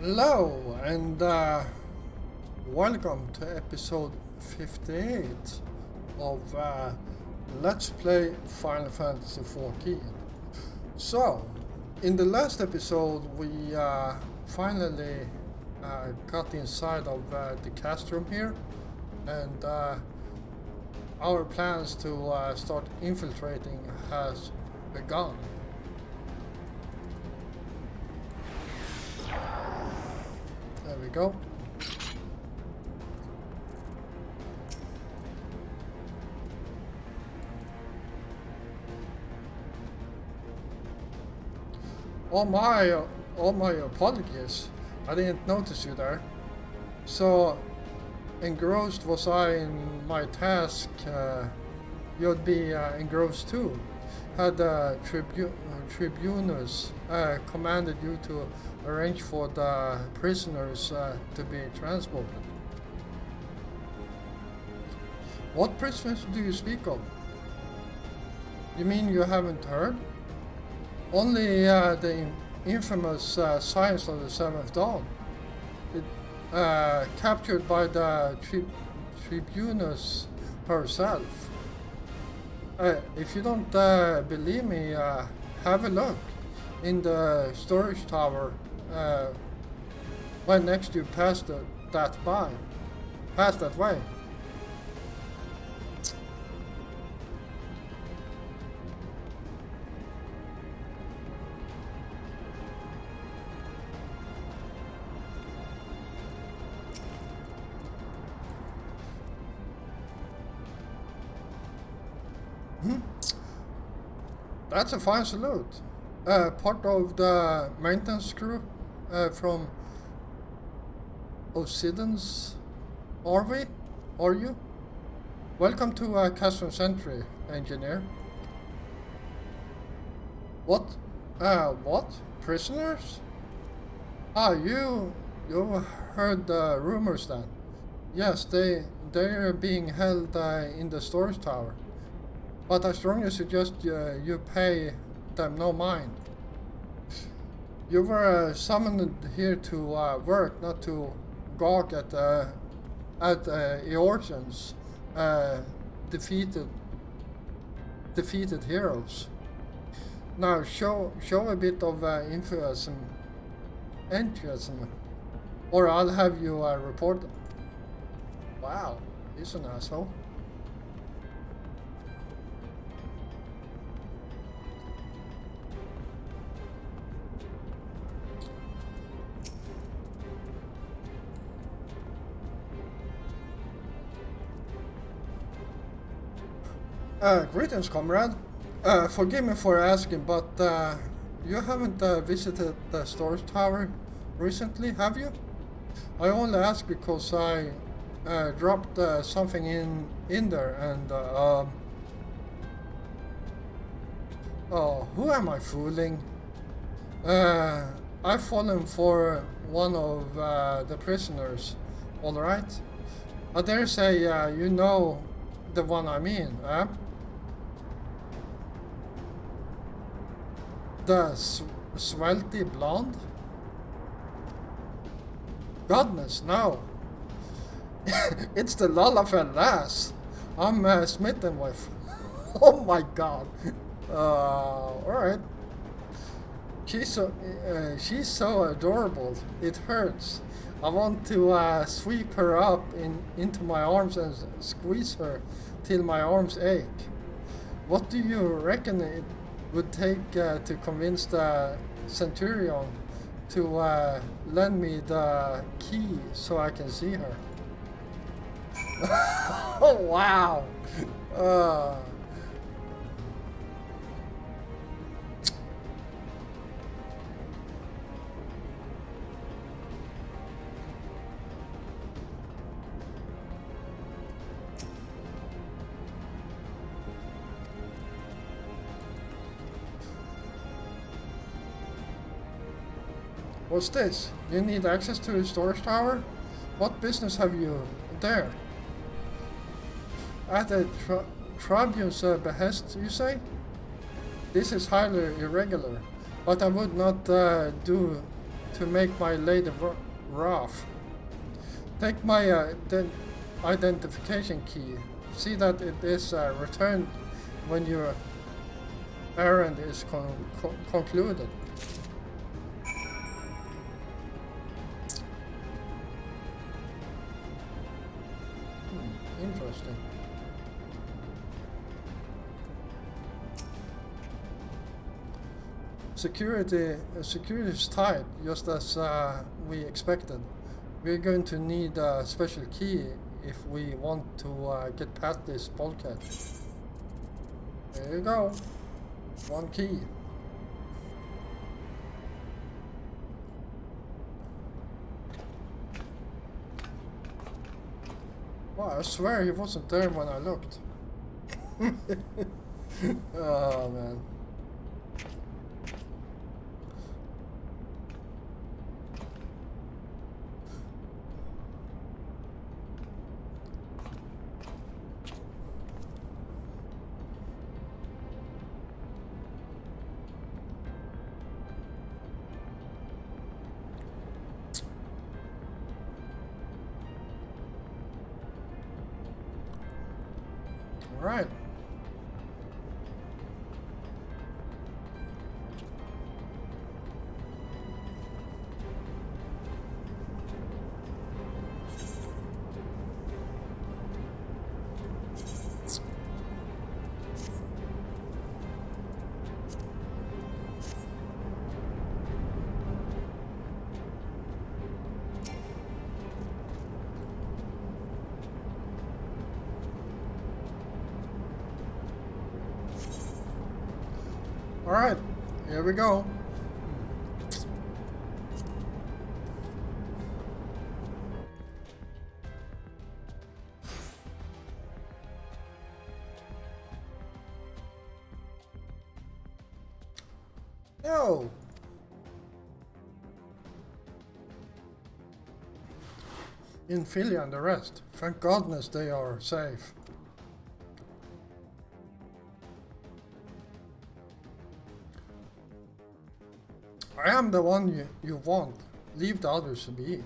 Hello and welcome to episode 58 of Let's Play Final Fantasy XIV. So, in the last episode, we finally got inside of the cast room here, and our plans to start infiltrating has begun. There we go. All my apologies. I didn't notice you there. So engrossed was I in my task, you'd be engrossed too. Had Tribunus commanded you to arrange for the prisoners to be transported. What prisoners do you speak of? You mean you haven't heard? Only the infamous Science of the Seventh Dawn. It, captured by the Tribunus herself. If you don't believe me, have a look in the storage tower when next you pass that way. That's a fine salute. Part of the maintenance crew from Obsidian's, are we? Are you? Welcome to Custom Sentry, engineer. What? What? Prisoners? You heard the rumors then? Yes, they're being held in the storage tower. But I strongly suggest you pay them no mind. You were summoned here to work, not to gawk at Eorzean's defeated heroes. Now show a bit of enthusiasm, or I'll have you reported. Wow, he's an asshole. Greetings, comrade. Forgive me for asking, but you haven't visited the storage tower recently, have you? I only ask because I dropped something in there, and oh, who am I fooling? I've fallen for one of the prisoners. All right. I dare say you know the one I mean, eh? The swelty blonde? Goodness, no. It's the Lalafell lass I'm smitten with. Oh my god. Alright. She's so adorable. It hurts. I want to sweep her up into my arms and squeeze her till my arms ache. What do you reckon it would take to convince the Centurion to lend me the key so I can see her? Oh wow! What's this? You need access to the storage tower? What business have you there? At the Tribune's behest, you say? This is highly irregular, but I would not do to make my lady wrath. Take my identification key. See that it is returned when your errand is concluded. Interesting. Security is tight, just as we expected. We're going to need a special key if we want to get past this bulkhead. There you go. One key. Wow, I swear he wasn't there when I looked. Oh man. Right. Alright, here we go. No! In Philly and the rest. Thank goodness they are safe. I am the one you want. Leave the others to be.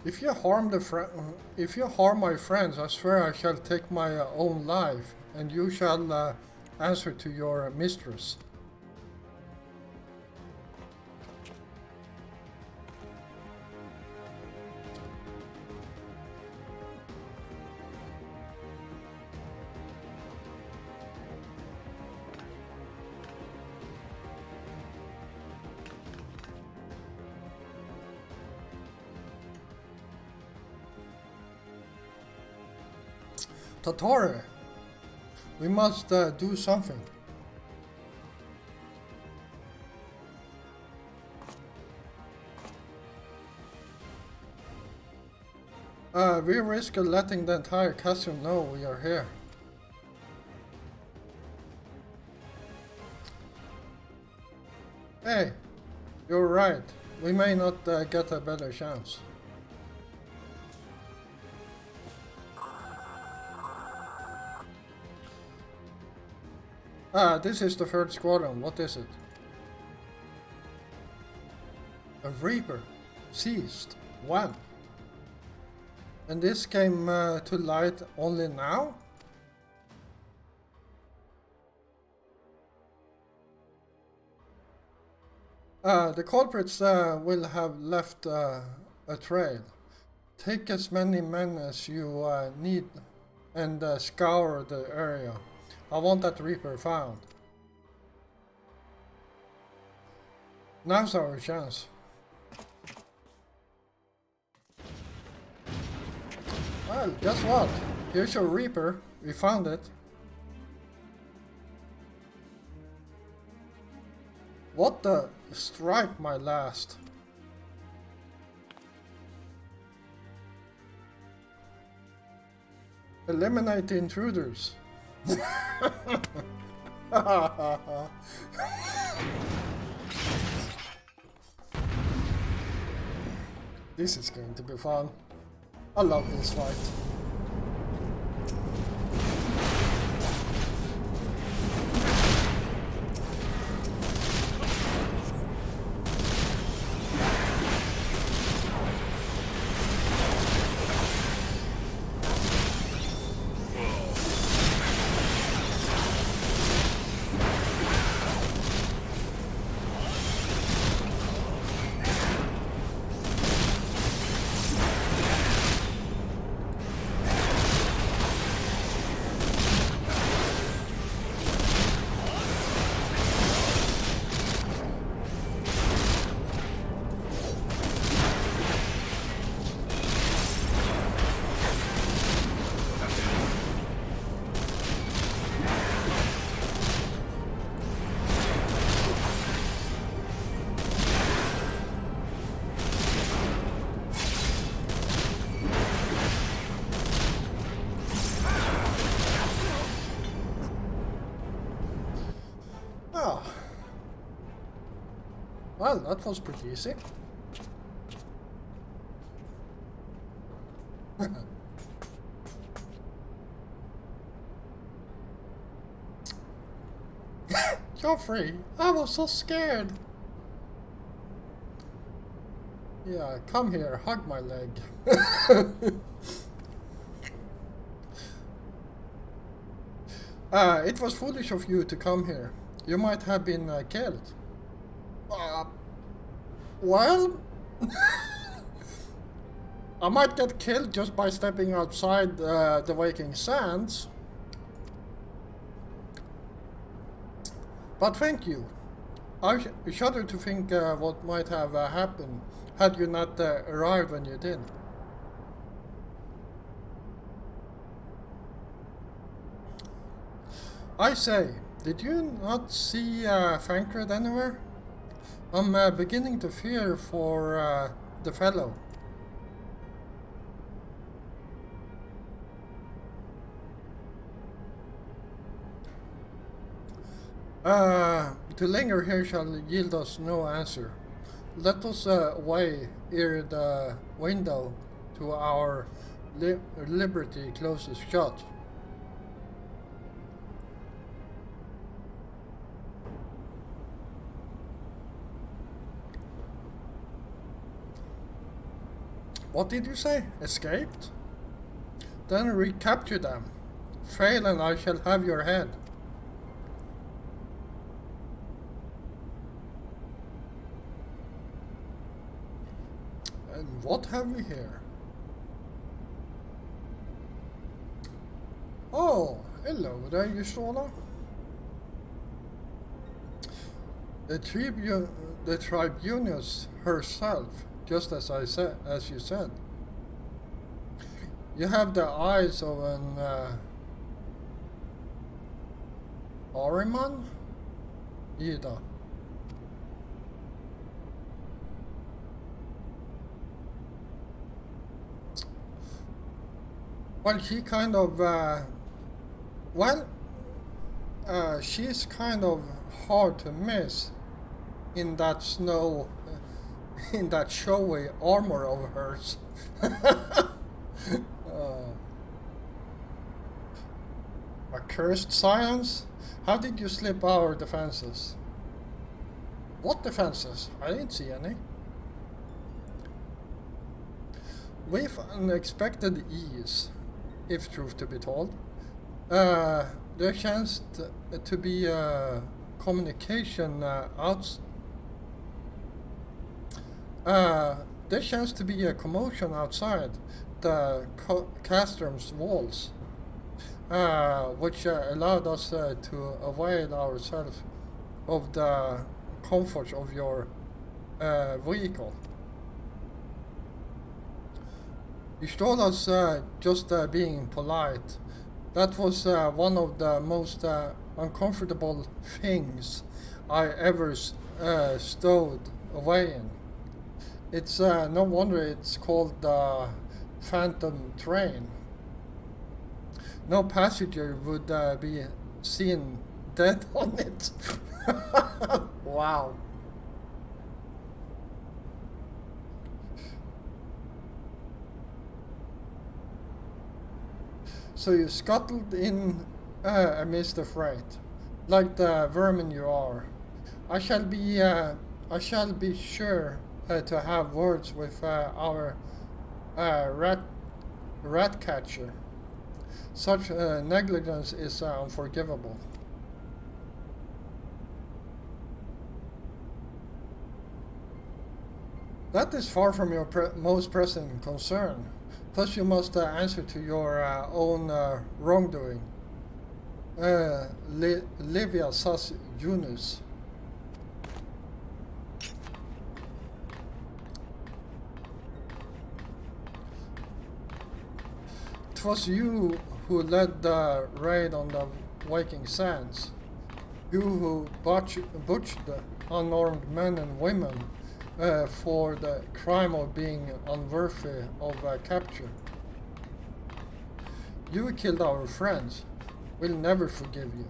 If you harm my friends, I swear I shall take my own life, and you shall answer to your mistress. Tatori, we must do something. We risk letting the entire castle know we are here. Hey, you're right. We may not get a better chance. This is the third squadron. What is it? A Reaper. Seized. When? And this came to light only now? The culprits will have left a trail. Take as many men as you need and scour the area. I want that Reaper found. Now's our chance. Well, guess what? Here's your Reaper. We found it. What the? Strike my last. Eliminate the intruders. This is going to be fun. I love this fight. Well, that was pretty easy. Joffrey, I was so scared. Yeah, come here, hug my leg. It was foolish of you to come here. You might have been killed. Well, I might get killed just by stepping outside the waking sands. But thank you. I shudder to think what might have happened had you not arrived when you did. I say, did you not see Thancred anywhere? I'm beginning to fear for the fellow. To linger here shall yield us no answer. Let us away ere the window to our liberty closes shut. What did you say? Escaped? Then recapture them. Fail and I shall have your head. And what have we here? Oh, hello there, Yustola. The Tribunus herself, just as you said. You have the eyes of an Ahriman? Ida. Well, she kind of, she's kind of hard to miss in that in that showy armor of hers. A cursed silence? How did you slip our defenses? What defenses? I didn't see any. With unexpected ease, if truth to be told, there chanced to be a communication there chanced to be a commotion outside the castrum's walls, which allowed us to avail ourselves of the comfort of your vehicle. You told us just being polite. That was one of the most uncomfortable things I ever stowed away in. It's no wonder it's called the Phantom Train. No passenger would be seen dead on it. Wow. So you scuttled in amidst the freight, like the vermin you are. I shall be sure to have words with our rat catcher. Such negligence is unforgivable. That is far from your most pressing concern. Plus, you must answer to your own wrongdoing. Livia sus Junus. It was you who led the raid on the Waking Sands. You who butchered unarmed men and women for the crime of being unworthy of capture. You killed our friends. We'll never forgive you.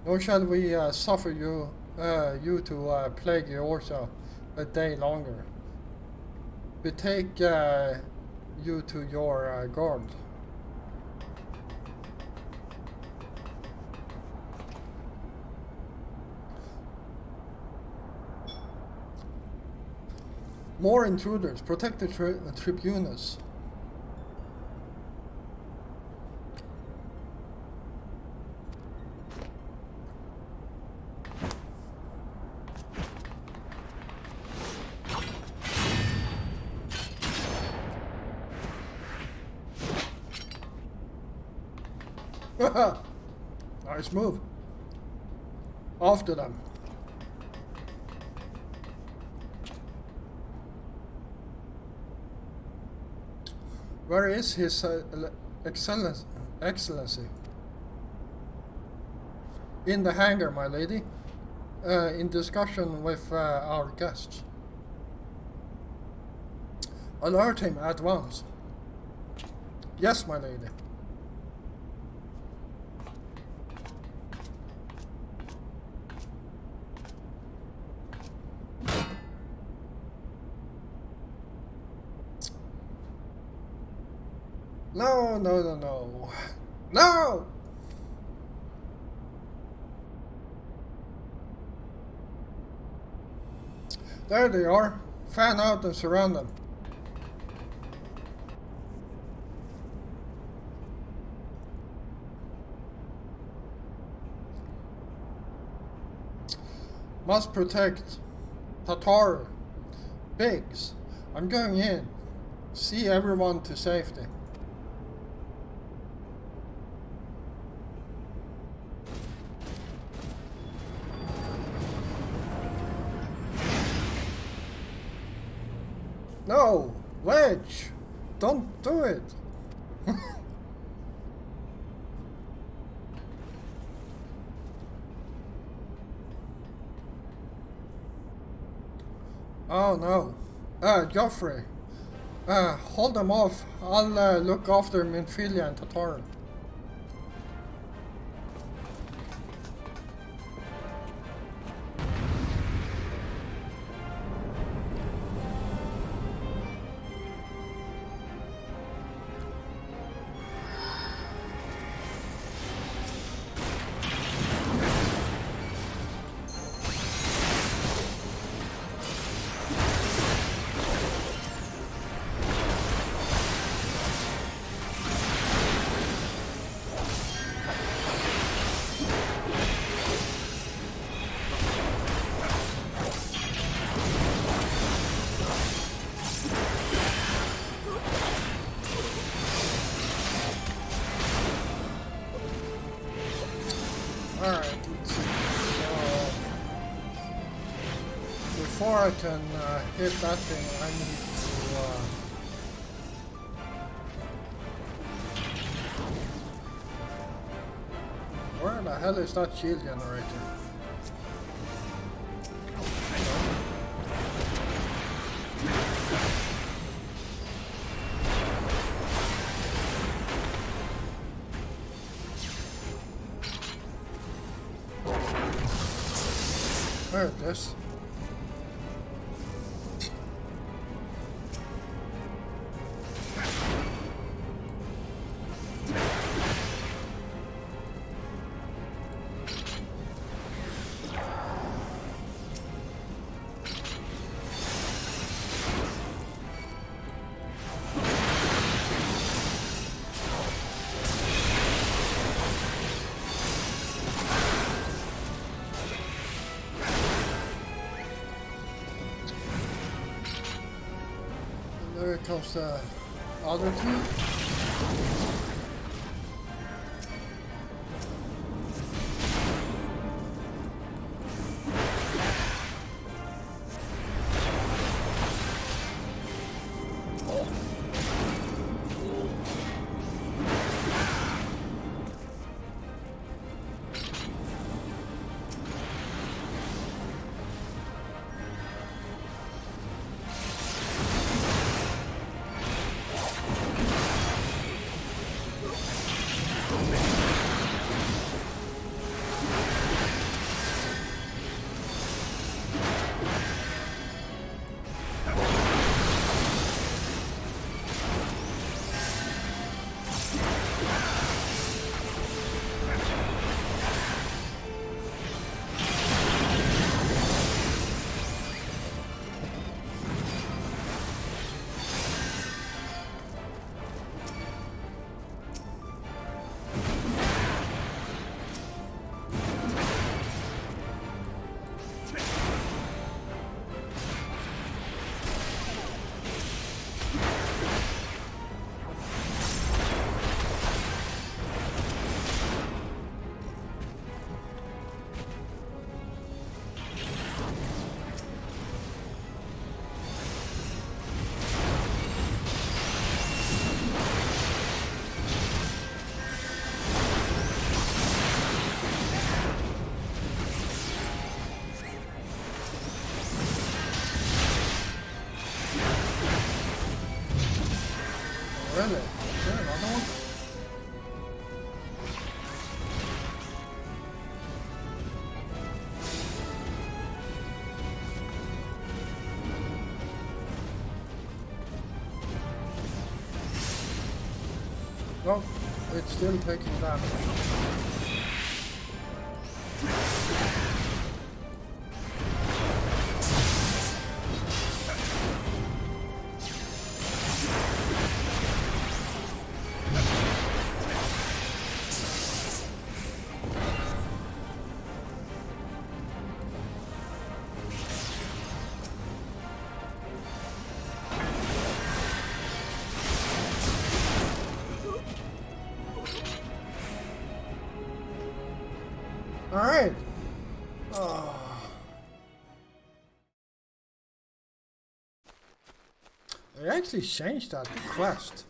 Nor shall we suffer you you to plague you also a day longer. We take you to your guard. More intruders. Protect the tribunals. Nice move. After them. Where is his excellency? In the hangar, my lady. In discussion with our guests. Alert him at once. Yes, my lady. No, no, no, no. No! There they are. Fan out and surround them. Must protect Tatar. Biggs. I'm going in. See everyone to safety. No! Wedge! Don't do it! Oh no. Joffrey. Hold them off. I'll look after Minfilia and Tatar. Alright, let's see. So, before I can hit that thing, I need to... where the hell is that shield generator? There it is. There comes the other two. No, it's still taking damage. Alright. They actually changed that quest.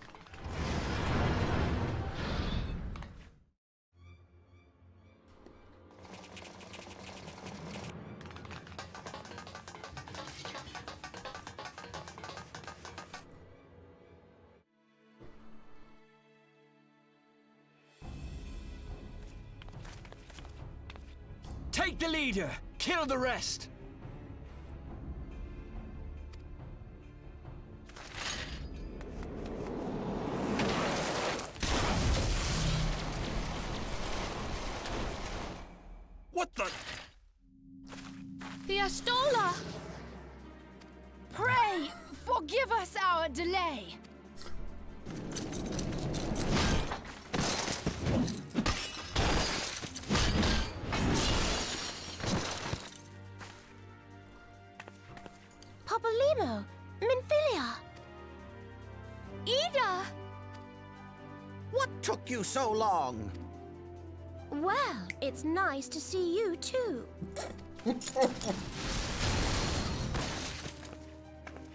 Take the leader! Kill the rest! What the? The Astola! Pray, forgive us our delay. Papolimo, Minfilia. Ida! What took you so long? Well, it's nice to see you too.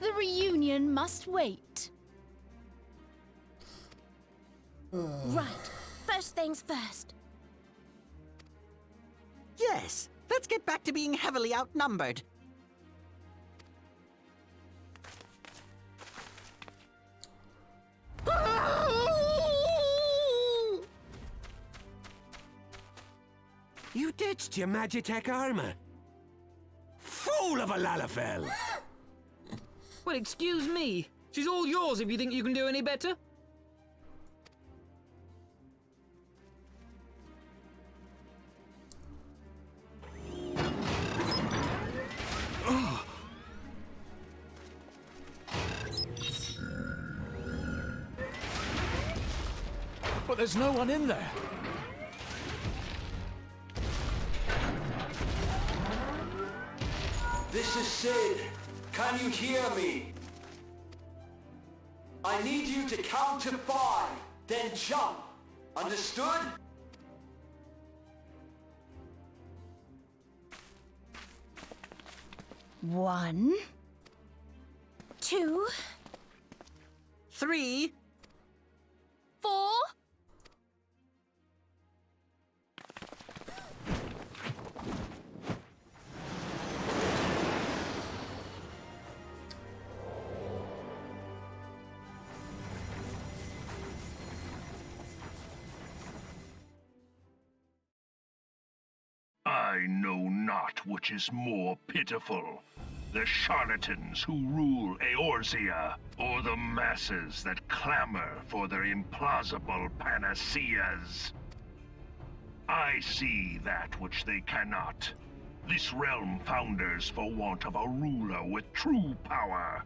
The reunion must wait. Right, first things first. Yes, let's get back to being heavily outnumbered. You ditched your Magitech armor. Fool of a Lalafell! Well, excuse me. She's all yours if you think you can do any better. But there's no one in there. This is Sid. Can you hear me? I need you to count to 5, then jump. Understood? One, 2, 3. 4. I know not which is more pitiful, the charlatans who rule Eorzea, or the masses that clamor for their implausible panaceas. I see that which they cannot. This realm founders for want of a ruler with true power.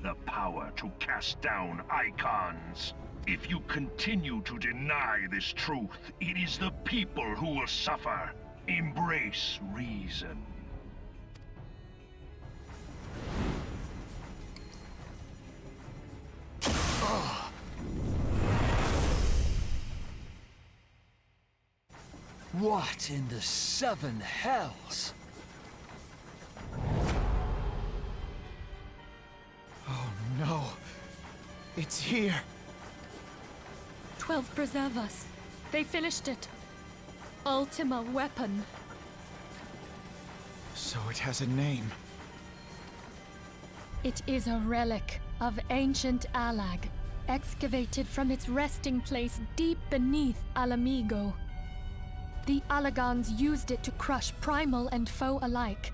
The power to cast down icons. If you continue to deny this truth, it is the people who will suffer. Embrace reason. What in the 7 hells? Oh no. It's here. 12 preserve us. They finished it. Ultima weapon. So it has a name. It is a relic of ancient Alag, excavated from its resting place deep beneath Alamigo. The Alagons used it to crush primal and foe alike,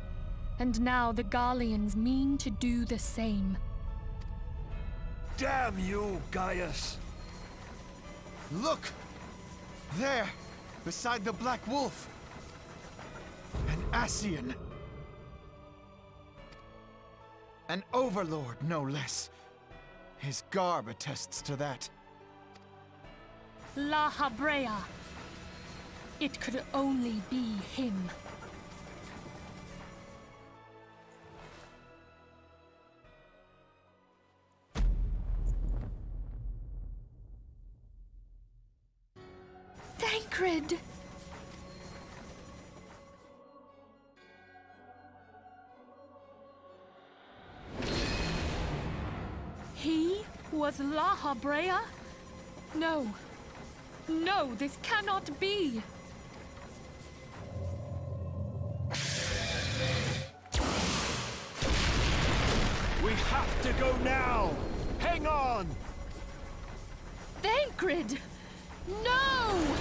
and now the Garleans mean to do the same. Damn you, Gaius! Look! There! Beside the Black Wolf! An Ascian! An overlord, no less. His garb attests to that. La Habrea. It could only be him. Thancred! He was La Habrea? No. No, this cannot be! We have to go now! Hang on! Thancred! No!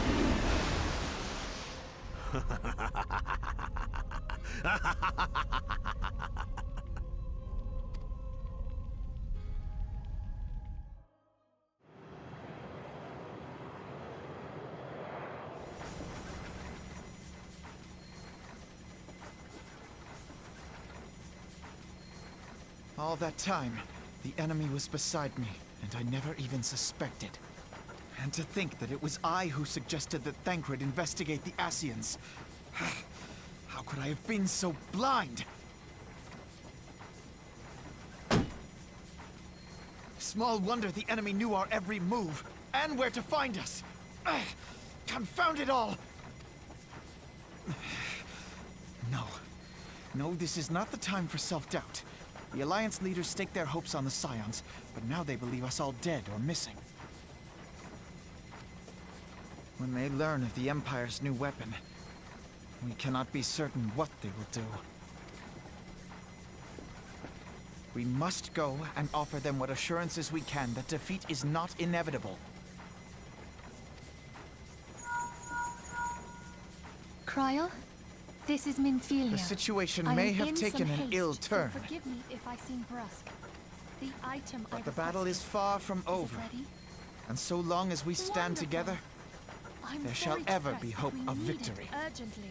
All that time, the enemy was beside me, and I never even suspected. And to think that it was I who suggested that Thancred investigate the Ascians. How could I have been so blind? Small wonder the enemy knew our every move, and where to find us. Confound it all! No. No, this is not the time for self-doubt. The Alliance leaders staked their hopes on the Scions, but now they believe us all dead or missing. When they learn of the Empire's new weapon, we cannot be certain what they will do. We must go and offer them what assurances we can that defeat is not inevitable. Kryl, this is Minfilia. The situation I may am have in taken some an haste, ill so turn. forgive me if I seem brusque. The item I But the battle is requested, far from is it over. ready? And so long as we stand Wonderful. together, I'm there shall very ever depressed be that hope we of need it victory. urgently.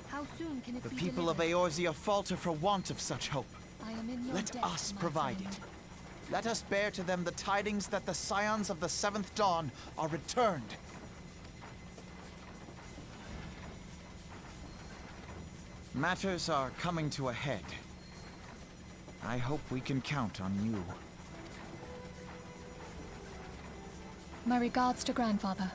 How soon can it the be people of delivered? Eorzea falter for want of such hope. I am in your Let debt, us my provide friend. it. Let us bear to them the tidings that the Scions of the Seventh Dawn are returned. Matters are coming to a head. I hope we can count on you. My regards to grandfather.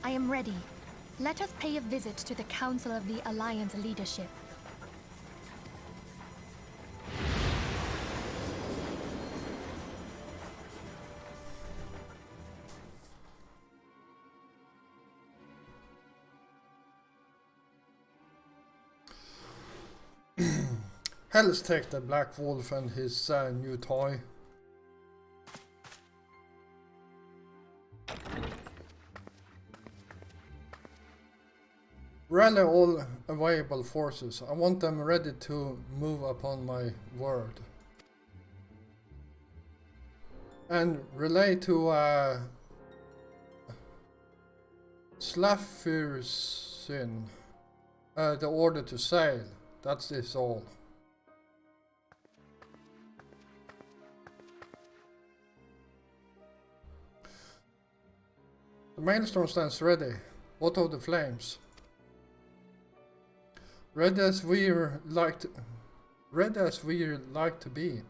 I am ready. Let us pay a visit to the Council of the Alliance leadership. Let's take the Black Wolf and his new toy. Rally all available forces. I want them ready to move upon my word. And relay to Slafirsin the order to sail. That's this all. The Maelstrom stands ready. What of the flames? Ready as we're like to be.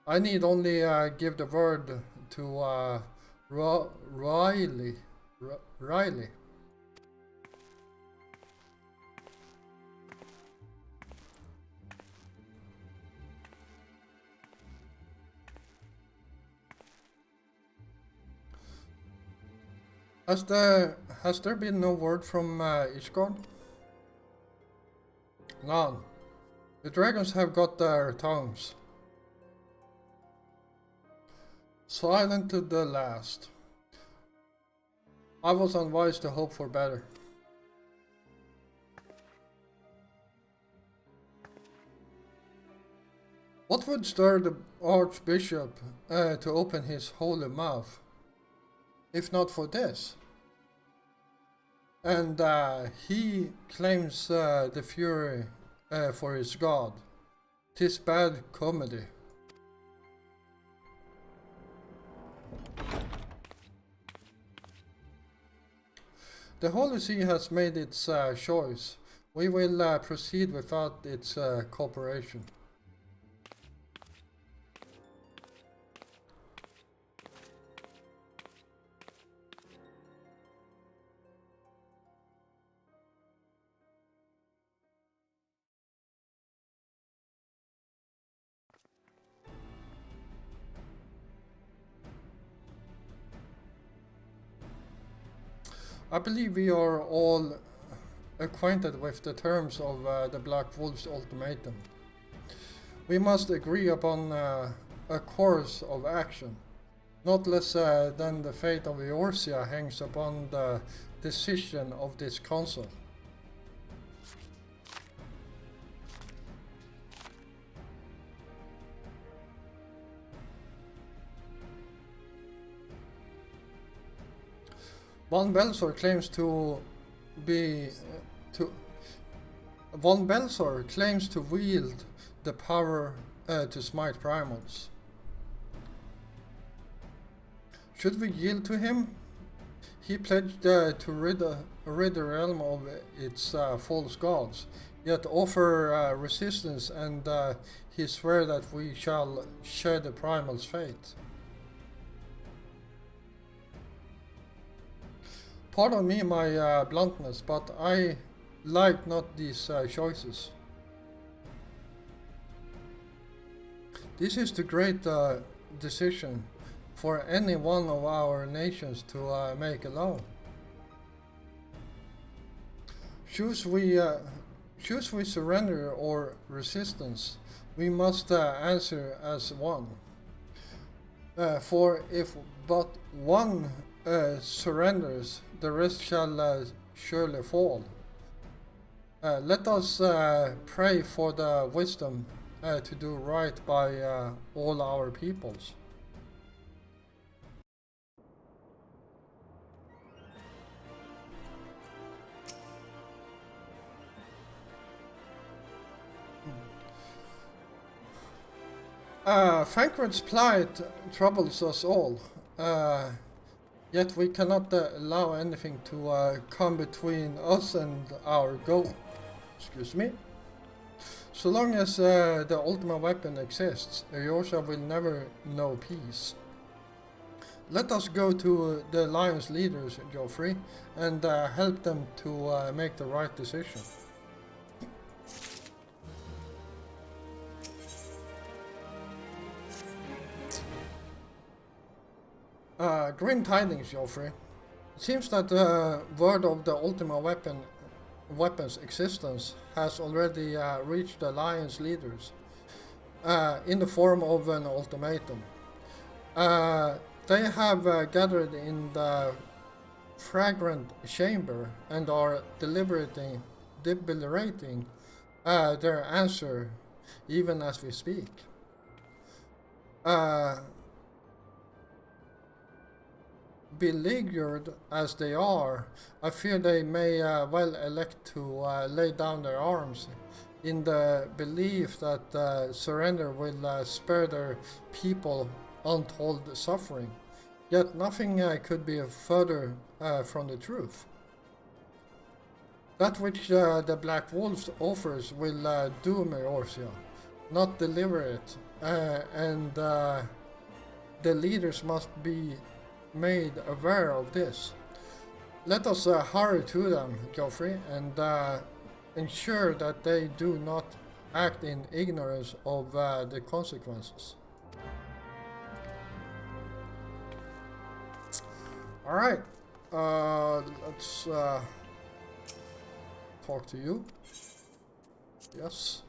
I need only give the word to Riley. Riley. Has there been no word from Ishgard? None. The dragons have got their tongues. Silent to the last. I was unwise to hope for better. What would stir the Archbishop to open his holy mouth, if not for this? And he claims the fury for his god. 'Tis bad comedy. The Holy See has made its choice. We will proceed without its cooperation. I believe we are all acquainted with the terms of the Black Wolf's ultimatum. We must agree upon a course of action. Not less than the fate of Eorzea hangs upon the decision of this council. Von Belsor claims to wield the power to smite primals. Should we yield to him? He pledged to rid the realm of its false gods, yet offer resistance, and he swear that we shall share the primal's fate. Pardon me my bluntness, but I like not these choices. This is the great decision for any one of our nations to make alone. Choose we surrender or resistance, we must answer as one. For if but one surrenders, the rest shall surely fall. Let us pray for the wisdom to do right by all our peoples. Thancred's plight troubles us all. Yet we cannot allow anything to come between us and our goal. Excuse me. So long as the ultimate weapon exists, Eorzea will never know peace. Let us go to the Alliance leaders, Geoffrey, and help them to make the right decision. Grim tidings, Geoffrey. It seems that word of the ultimate weapon's existence has already reached the Alliance leaders in the form of an ultimatum. They have gathered in the fragrant chamber and are deliberating their answer even as we speak. Beleaguered as they are, I fear they may well elect to lay down their arms in the belief that surrender will spare their people untold suffering. Yet nothing could be further from the truth. That which the Black Wolf offers will doom Eorzea, not deliver it, and the leaders must be made aware of this. Let us hurry to them, Geoffrey, and ensure that they do not act in ignorance of the consequences. Alright, let's talk to you. Yes.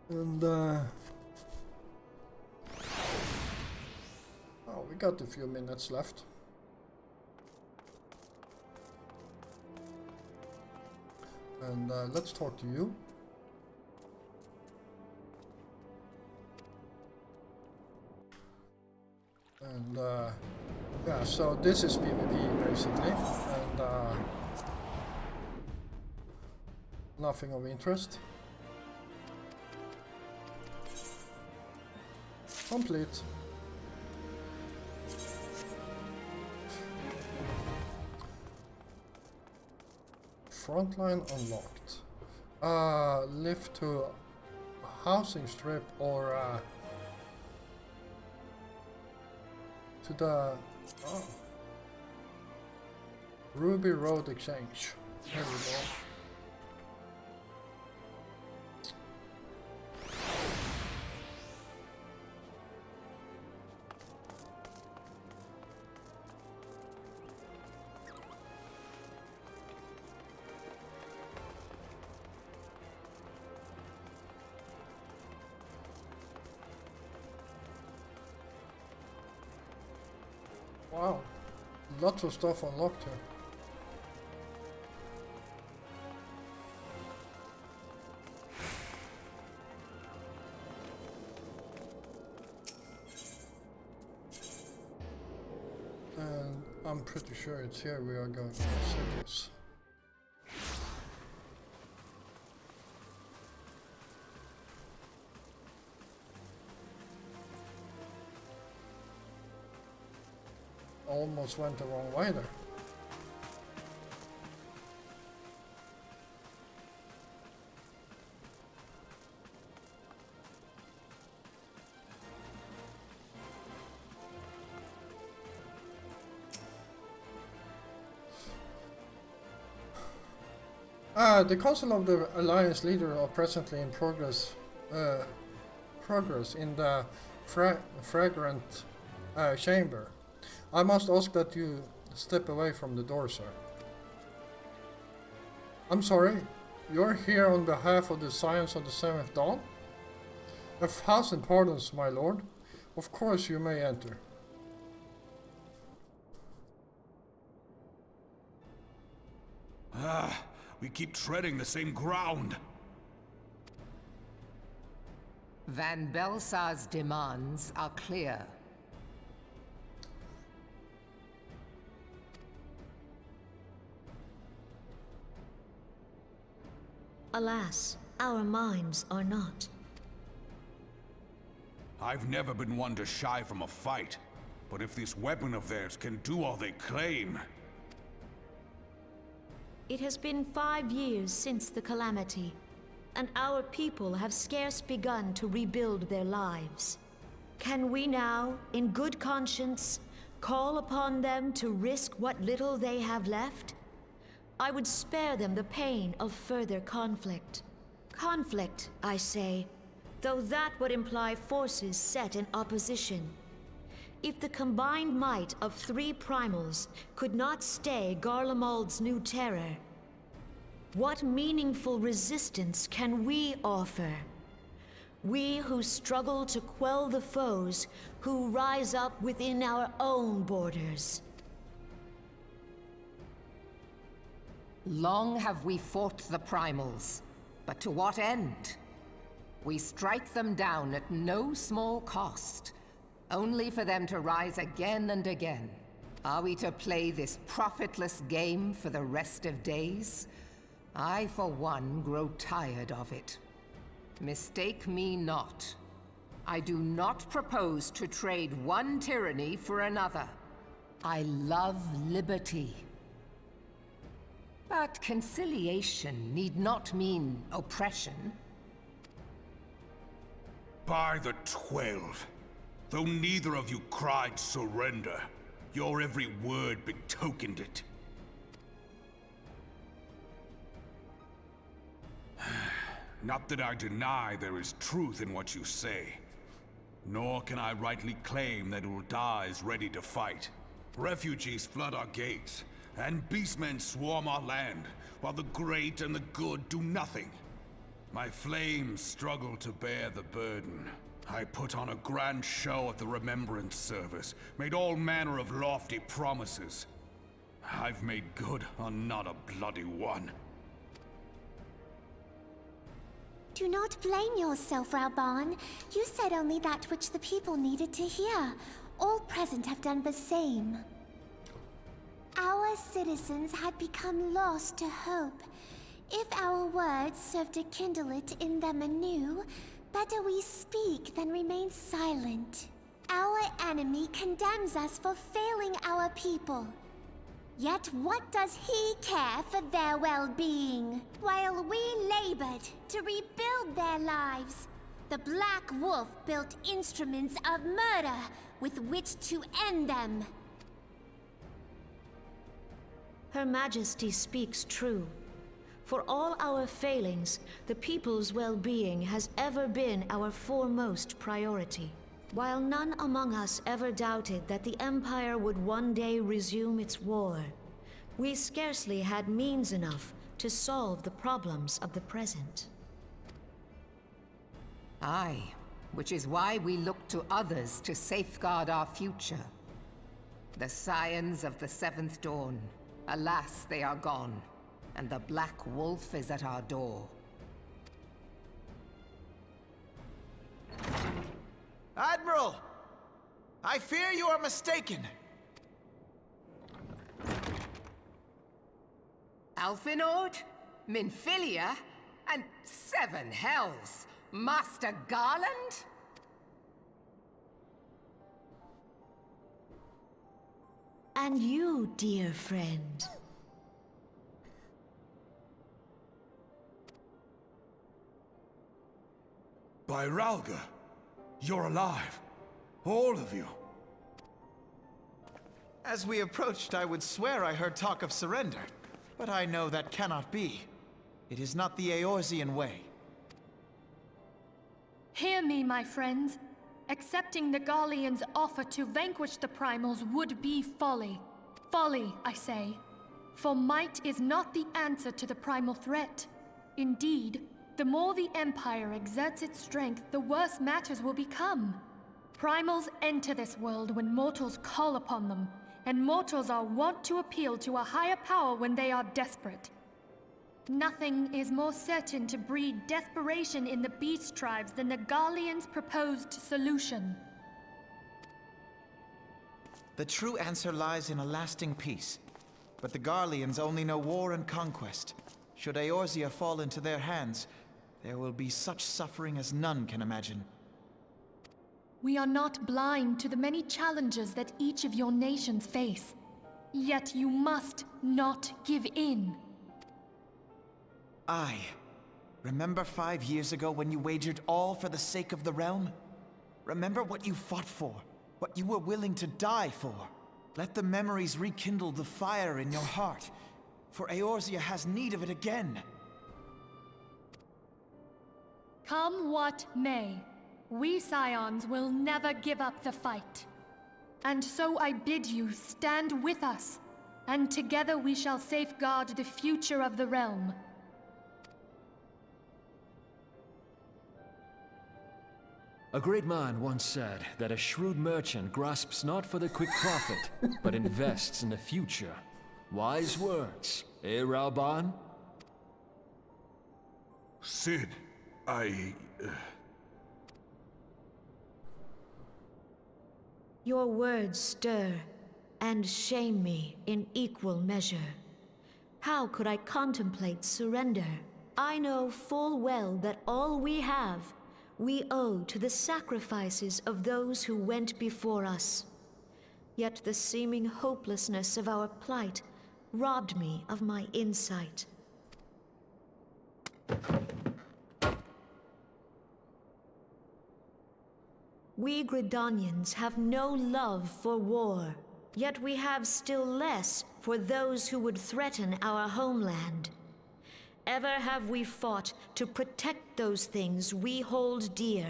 And oh, we got a few minutes left. And let's talk to you. And yeah, so this is PvP basically, and nothing of interest. Complete. Frontline unlocked. Lift to housing strip or to the Ruby Road Exchange. There we go. Wow, lots of stuff unlocked here. And I'm pretty sure it's here we are going to cities. Almost went the wrong way there. The Council of the Alliance leader are presently in progress in the fragrant chamber. I must ask that you step away from the door, sir. I'm sorry, you're here on behalf of the Science of the Seventh Dawn? 1,000 pardons, my lord. Of course you may enter. We keep treading the same ground. Van Belsar's demands are clear. Alas, our minds are not. I've never been one to shy from a fight, but if this weapon of theirs can do all they claim... It has been 5 years since the calamity, and our people have scarce begun to rebuild their lives. Can we now, in good conscience, call upon them to risk what little they have left? I would spare them the pain of further conflict. Conflict, I say, though that would imply forces set in opposition. If the combined might of 3 primals could not stay Garlemald's new terror, what meaningful resistance can we offer? We who struggle to quell the foes who rise up within our own borders. Long have we fought the primals, but to what end? We strike them down at no small cost, only for them to rise again and again. Are we to play this profitless game for the rest of days? I, for one, grow tired of it. Mistake me not. I do not propose to trade one tyranny for another. I love liberty. But conciliation need not mean oppression. By the 12, though neither of you cried surrender, your every word betokened it. Not that I deny there is truth in what you say, nor can I rightly claim that Ul'dah is ready to fight. Refugees flood our gates, and beastmen swarm our land, while the great and the good do nothing. My flames struggle to bear the burden. I put on a grand show at the Remembrance Service, made all manner of lofty promises. I've made good on not a bloody one. Do not blame yourself, Raoban. You said only that which the people needed to hear. all present have done the same. Our citizens had become lost to hope. If our words serve to kindle it in them anew, better we speak than remain silent. Our enemy condemns us for failing our people. Yet what does he care for their well-being? While we labored to rebuild their lives, the Black Wolf built instruments of murder with which to end them. Her Majesty speaks true. For all our failings, the people's well-being has ever been our foremost priority. While none among us ever doubted that the Empire would one day resume its war, we scarcely had means enough to solve the problems of the present. Aye, which is why we look to others to safeguard our future. The Scions of the Seventh Dawn. Alas, they are gone, and the Black Wolf is at our door. Admiral! I fear you are mistaken. Alphinord, Minfilia, and Seven Hells. Master Garland? And you, dear friend. By Ralga, you're alive. All of you. As we approached, I would swear I heard talk of surrender. But I know that cannot be. It is not the Eorzean way. Hear me, my friends. Accepting the Garleans' offer to vanquish the Primals would be folly. Folly, I say. For might is not the answer to the primal threat. Indeed, the more the Empire exerts its strength, the worse matters will become. Primals enter this world when mortals call upon them, and mortals are wont to appeal to a higher power when they are desperate. Nothing is more certain to breed desperation in the beast tribes than the Garleans' proposed solution. The true answer lies in a lasting peace. But the Garleans only know war and conquest. Should Eorzea fall into their hands, there will be such suffering as none can imagine. We are not blind to the many challenges that each of your nations face. Yet you must not give in. Aye. Remember 5 years ago when you wagered all for the sake of the realm? Remember what you fought for, what you were willing to die for. Let the memories rekindle the fire in your heart, for Eorzea has need of it again. Come what may, we Scions will never give up the fight. And so I bid you stand with us, and together we shall safeguard the future of the realm. A great man once said that a shrewd merchant grasps not for the quick profit, but invests in the future. Wise words, eh, Ralban? Sid, Your words stir and shame me in equal measure. How could I contemplate surrender? I know full well that all we have, we owe to the sacrifices of those who went before us. Yet the seeming hopelessness of our plight robbed me of my insight. We Gridanians have no love for war, yet we have still less for those who would threaten our homeland. Ever have we fought to protect those things we hold dear,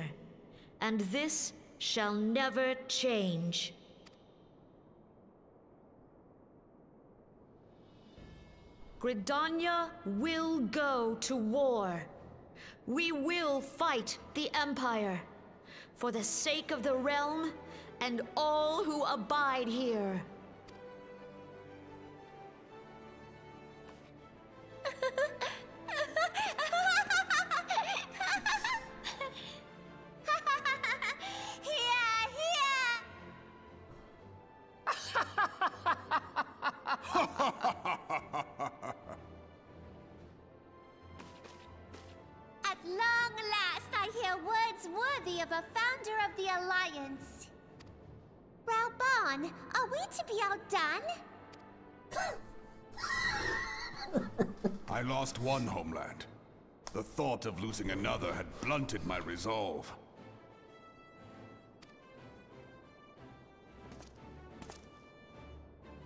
and this shall never change. Gridania will go to war. We will fight the Empire, for the sake of the realm and all who abide here. a founder of the Alliance. Raoban, are we to be outdone? I lost one homeland. The thought of losing another had blunted my resolve.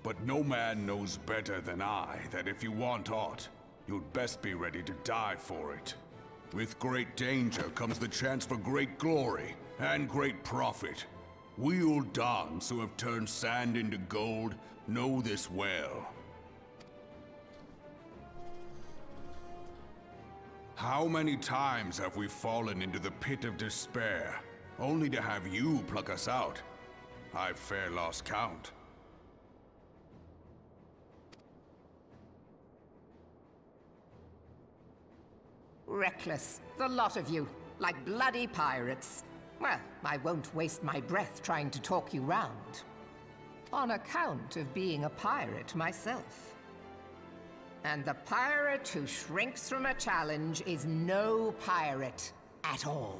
But no man knows better than I that if you want aught, you'd best be ready to die for it. With great danger comes the chance for great glory and great profit. We Uldans who have turned sand into gold know this well. How many times have we fallen into the pit of despair, only to have you pluck us out? I've fair lost count. Reckless, the lot of you, like bloody pirates. Well, I won't waste my breath trying to talk you round. On account of being a pirate myself. And the pirate who shrinks from a challenge is no pirate at all.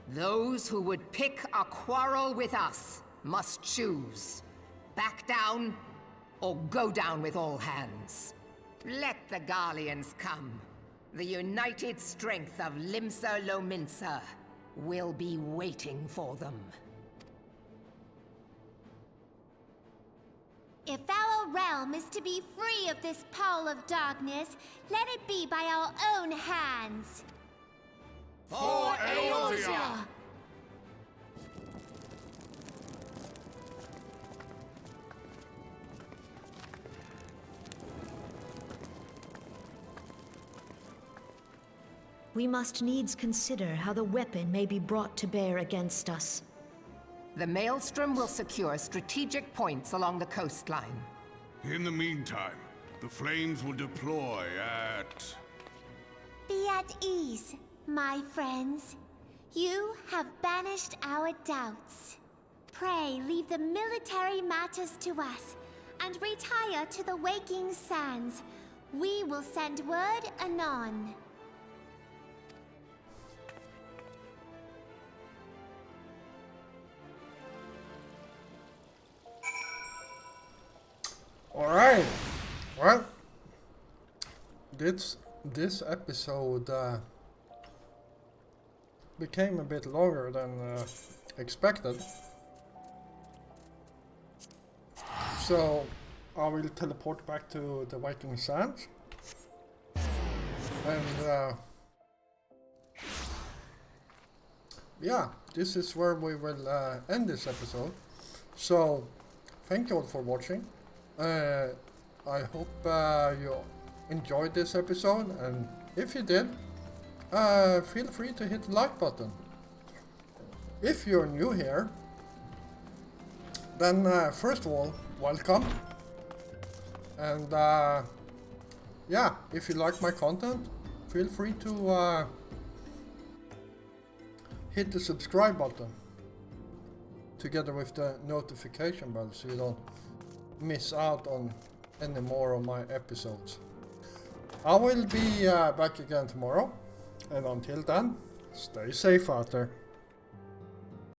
Those who would pick a quarrel with us must choose. Back down, or go down with all hands. Let the Garleans come. The united strength of Limsa Lominsa will be waiting for them. If our realm is to be free of this pall of darkness, let it be by our own hands. For Eorzea! We must needs consider how the weapon may be brought to bear against us. The Maelstrom will secure strategic points along the coastline. In the meantime, the flames will deploy at... Be at ease, my friends. You have banished our doubts. Pray leave the military matters to us, and retire to the waking sands. We will send word anon. Alright, well, this episode became a bit longer than expected. So I will teleport back to the Viking Sands. And yeah, this is where we will end this episode. So thank you all for watching. I hope you enjoyed this episode, and if you did, feel free to hit the like button. If you're new here, then first of all, welcome. And yeah, if you like my content, feel free to hit the subscribe button together with the notification bell so you don't miss out on any more of my episodes. I will be back again tomorrow, and until then, stay safe out there.